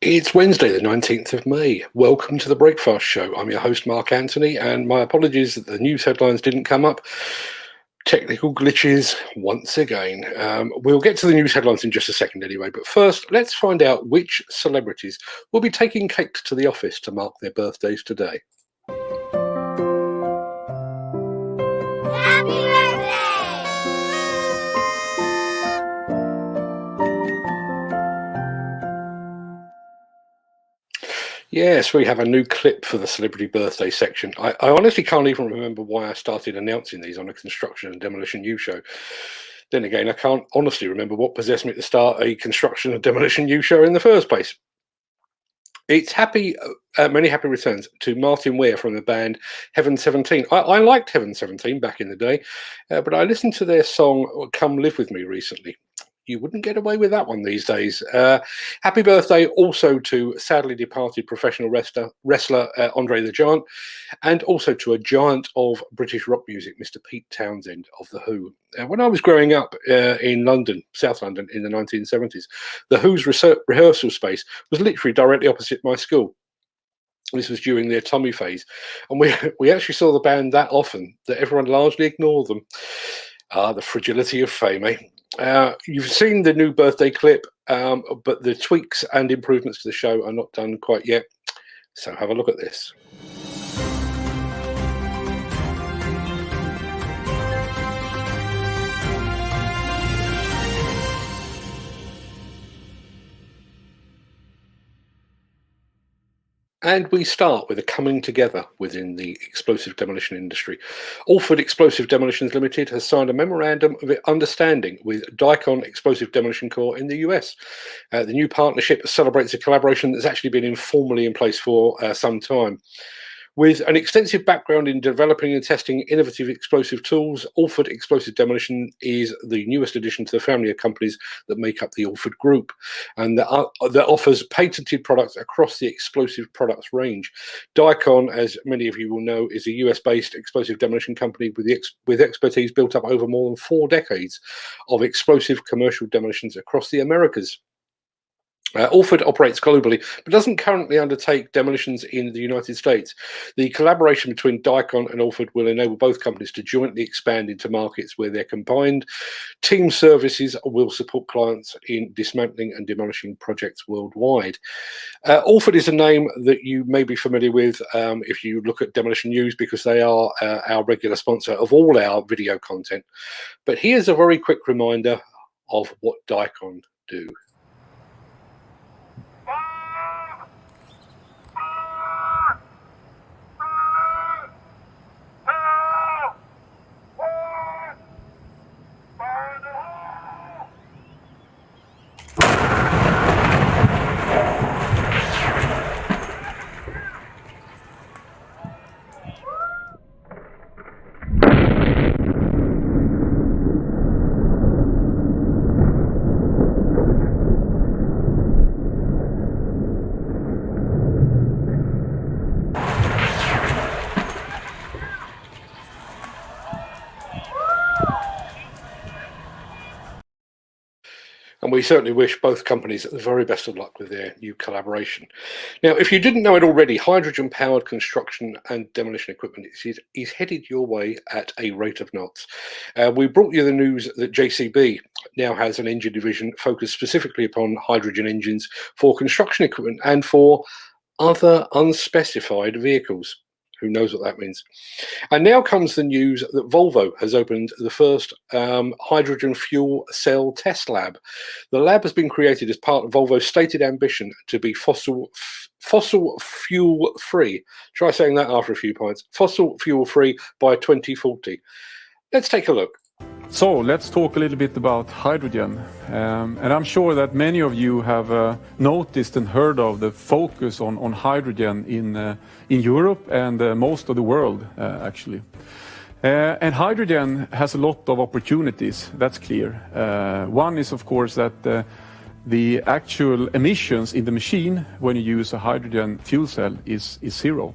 It's Wednesday, the 19th of May. Welcome to the Breakfast Show. I'm your host, Mark Anthony, and my apologies that the news headlines didn't come up. Technical glitches once again. We'll get to the news headlines in just a second anyway, but first, let's find out which celebrities will be taking cake to the office to mark their birthdays today. Happy birthday! Yes, we have a new clip for the celebrity birthday section. I honestly can't even remember why I started announcing these on a construction and demolition news show. Then again, I can't honestly remember what possessed me to start a construction and demolition news show in the first place. It's many happy returns to Martin Weir from the band Heaven 17. I liked Heaven 17 back in the day, but I listened to their song Come Live With Me recently. You wouldn't get away with that one these days. Happy birthday also to sadly departed professional wrestler Andre the Giant, and also to a giant of British rock music, Mr. Pete Townsend of The Who. When I was growing up in London, South London, in the 1970s, The Who's rehearsal space was literally directly opposite my school. This was during their Tommy phase, and we actually saw the band that often that everyone largely ignored them. The fragility of fame, eh? You've seen the new birthday clip, but the tweaks and improvements to the show are not done quite yet. So have a look at this. And we start with a coming together within the explosive demolition industry. Alford Explosive Demolitions Limited has signed a memorandum of understanding with Dicon Explosive Demolition Corps in the US. The new partnership celebrates a collaboration that's actually been informally in place for some time. With an extensive background in developing and testing innovative explosive tools, Alford Explosive Demolition is the newest addition to the family of companies that make up the Alford Group, and that offers patented products across the explosive products range. Dicon, as many of you will know, is a US-based explosive demolition company with expertise built up over more than 4 decades of explosive commercial demolitions across the Americas. Alford operates globally, but doesn't currently undertake demolitions in the United States. The collaboration between Dicon and Alford will enable both companies to jointly expand into markets where their combined team services will support clients in dismantling and demolishing projects worldwide. Alford is a name that you may be familiar with if you look at Demolition News, because they are our regular sponsor of all our video content. But here's a very quick reminder of what Dicon do. And we certainly wish both companies the very best of luck with their new collaboration. Now, if you didn't know it already, hydrogen-powered construction and demolition equipment is headed your way at a rate of knots. We brought you the news that JCB now has an engine division focused specifically upon hydrogen engines for construction equipment and for other unspecified vehicles. Who knows what that means? And now comes the news that Volvo has opened the first hydrogen fuel cell test lab. The lab has been created as part of Volvo's stated ambition to be fossil fuel free. Try saying that after a few pints. Fossil fuel free by 2040. Let's take a look. So let's talk a little bit about hydrogen. And I'm sure that many of you have noticed and heard of the focus on hydrogen in Europe and most of the world, actually. And hydrogen has a lot of opportunities, that's clear. One is, of course, that the actual emissions in the machine when you use a hydrogen fuel cell is zero.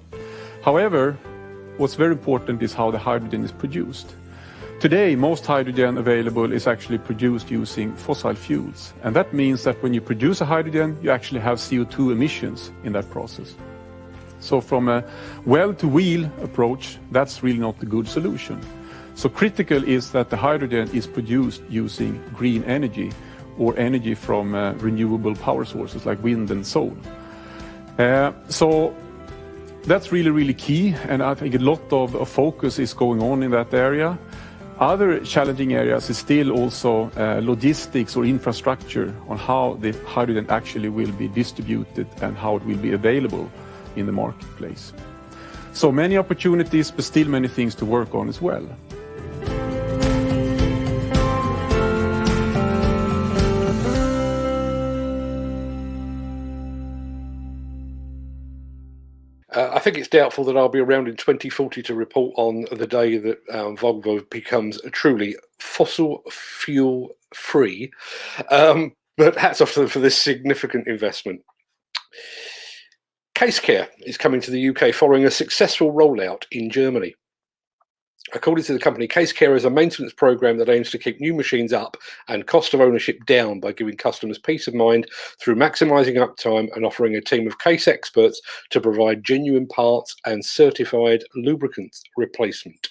However, what's very important is how the hydrogen is produced. Today, most hydrogen available is actually produced using fossil fuels. And that means that when you produce a hydrogen, you actually have CO2 emissions in that process. So from a well-to-wheel approach, that's really not a good solution. So critical is that the hydrogen is produced using green energy or energy from renewable power sources like wind and solar. So that's really, really key, and I think a lot of focus is going on in that area. Other challenging areas is still also logistics or infrastructure on how the hydrogen actually will be distributed and how it will be available in the marketplace. So many opportunities, but still many things to work on as well. I think it's doubtful that I'll be around in 2040 to report on the day that Volvo becomes truly fossil fuel free. But hats off to them for this significant investment. Case Care is coming to the UK following a successful rollout in Germany. According to the company, Case Care is a maintenance program that aims to keep new machines up and cost of ownership down by giving customers peace of mind through maximising uptime and offering a team of case experts to provide genuine parts and certified lubricant replacement.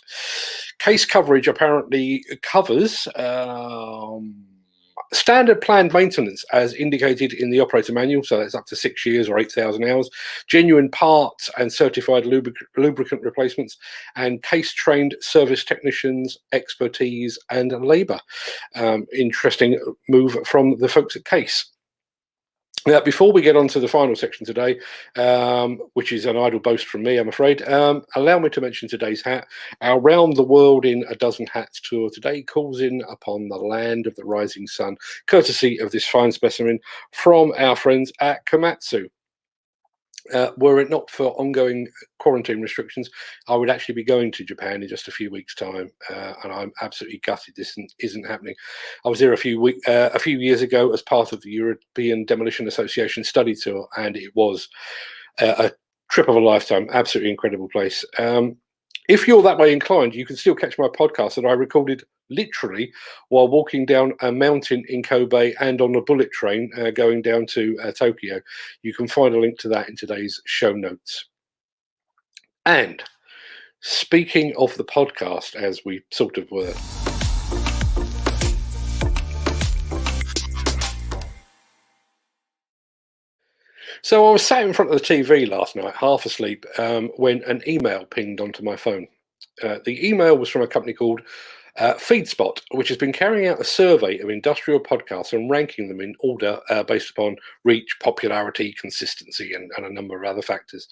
Case coverage apparently covers standard planned maintenance as indicated in the operator manual, so that's up to 6 years or 8,000 hours, genuine parts and certified lubricant replacements, and case-trained service technicians, expertise and labour. Interesting move from the folks at Case. Now, before we get on to the final section today, which is an idle boast from me, I'm afraid, allow me to mention today's hat. Our Round the World in a Dozen Hats tour today calls in upon the land of the rising sun, courtesy of this fine specimen from our friends at Komatsu. Were it not for ongoing quarantine restrictions, I would actually be going to Japan in just a few weeks' time, and I'm absolutely gutted this isn't happening. I was there a few years ago as part of the European Demolition Association study tour, and it was a trip of a lifetime. Absolutely incredible place. If you're that way inclined, you can still catch my podcast that I recorded literally while walking down a mountain in Kobe and on a bullet train going down to Tokyo. You can find a link to that in today's show notes. And speaking of the podcast, as we sort of were, so I was sat in front of the TV last night, half asleep, when an email pinged onto my phone. The email was from a company called FeedSpot, which has been carrying out a survey of industrial podcasts and ranking them in order based upon reach, popularity, consistency, and a number of other factors.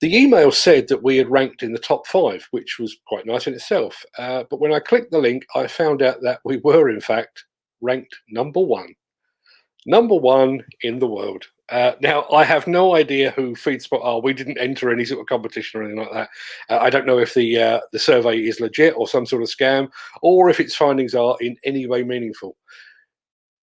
The email said that we had ranked in the top 5, which was quite nice in itself. But when I clicked the link, I found out that we were, in fact, ranked number 1. Number 1 in the world. Now, I have no idea who FeedSpot are. We didn't enter any sort of competition or anything like that. I don't know if the survey is legit or some sort of scam, or if its findings are in any way meaningful.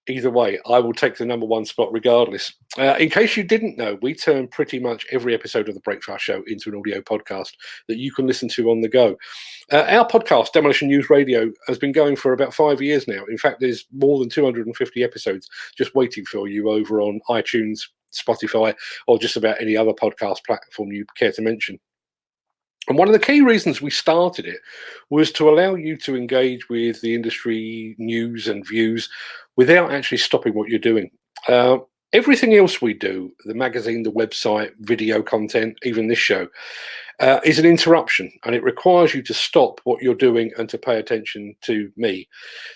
Either way, I will take the number 1 spot regardless. In case you didn't know, we turn pretty much every episode of the Breakfast Show into an audio podcast that you can listen to on the go. Our podcast, Demolition News Radio, has been going for about 5 years now. In fact, there's more than 250 episodes just waiting for you over on iTunes, Spotify, or just about any other podcast platform you care to mention. And one of the key reasons we started it was to allow you to engage with the industry news and views without actually stopping what you're doing. Everything else we do, the magazine, the website, video content, even this show, is an interruption, and it requires you to stop what you're doing and to pay attention to me.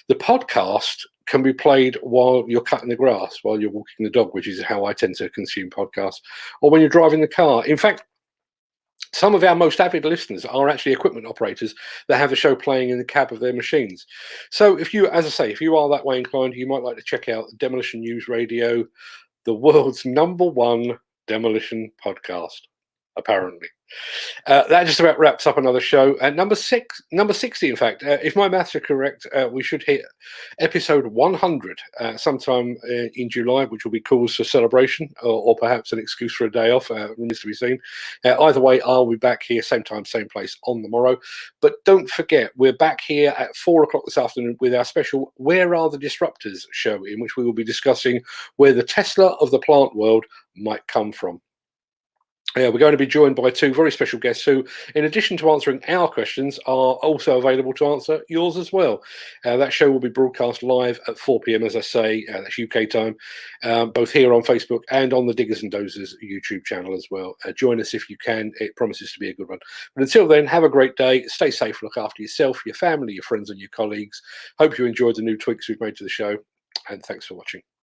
The podcast can be played while you're cutting the grass, while you're walking the dog, which is how I tend to consume podcasts, or when you're driving the car. In fact, some of our most avid listeners are actually equipment operators that have the show playing in the cab of their machines. So if you, as I say, if you are that way inclined, you might like to check out Demolition News Radio, the world's number 1 demolition podcast. apparently. That just about wraps up another show. Number 60, in fact. If my maths are correct, we should hit episode 100 sometime in July, which will be cause for celebration or perhaps an excuse for a day off. Remains to be seen. Either way, I'll be back here, same time, same place on the morrow. But don't forget, we're back here at 4 o'clock this afternoon with our special Where Are the Disruptors show, in which we will be discussing where the Tesla of the plant world might come from. We're going to be joined by 2 very special guests who, in addition to answering our questions, are also available to answer yours as well. That show will be broadcast live at 4 p.m, as I say, that's UK time, both here on Facebook and on the Diggers and Dozers YouTube channel as well. Join us if you can. It promises to be a good one. But until then, have a great day. Stay safe. Look after yourself, your family, your friends and your colleagues. Hope you enjoyed the new tweaks we've made to the show. And thanks for watching.